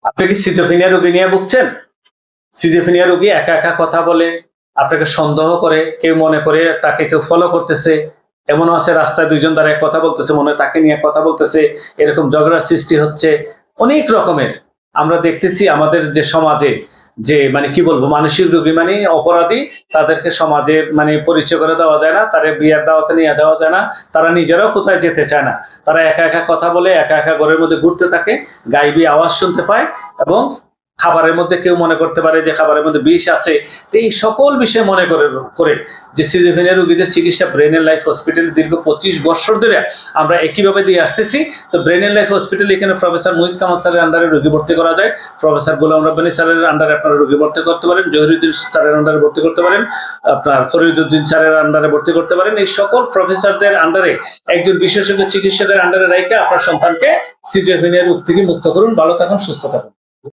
আপনি কি সিজোফ্রেনিয়া রোগী নিয়ে ভুগছেন? সিজোফ্রেনিয়া রোগী একা একা কথা বলে, আপনাকে সন্দেহ করে, কেউ মনে করে তাকে কেউ ফলো করতেছে। এমনও আছে রাস্তায় দুইজন দাঁড়ায় কথা বলতেছে, মনে হয় তাকে নিয়ে কথা বলতেছে। এরকম ঝগড়ার সৃষ্টি হচ্ছে। অনেক রকমের আমরা দেখতেছি আমাদের যে সমাজে, যে মানে কি বলবো, মানসিক রোগী মানে অপরাধী। তাদেরকে সমাজে মানে পরিচয় করে দেওয়া যায় না, তাদের বিয়ের দাওয়াতে নিয়ে যাওয়া যায় না। তারা নিজেরাও কোথায় যেতে চায় না। তারা একা একা কথা বলে, একা একা ঘরের মধ্যে ঘুরতে থাকে, গাইবি আওয়াজ শুনতে পায়, এবং খাবারের মধ্যে কেউ মনে করতে পারে যে খাবারের মধ্যে বিষ আছে। তো এই সকল বিষয় মনে করে যে সিজোফ্রেনিয়া রোগীদের চিকিৎসা ব্রেন এন্ড লাইফ হসপিটালে দীর্ঘ 25 বছর ধরে আমরা একইভাবে দিয়ে আসতেছি। তো ব্রেন এন্ড লাইফ হসপিটালে এখানে প্রফেসর মুহিত কামাল স্যারের আন্ডারে রোগী ভর্তি করা যায়। প্রফেসর গোলাম রব্বানী স্যারের আন্ডারে আপনারা রোগী ভর্তি করতে পারেন, জহিরুদ্দিন স্যারের আন্ডারে ভর্তি করতে পারেন, আপনার ফরিদউদ্দিন স্যারের আন্ডারে ভর্তি করতে পারেন। এই সকল প্রফেসরদের আন্ডারে একজন বিশেষজ্ঞ চিকিৎসকের আন্ডারে রেখে আপনার সন্তানকে সিজোফ্রেনিয়া রোগ থেকে মুক্ত করুন। ভালো থাকুন, সুস্থ থাকুন।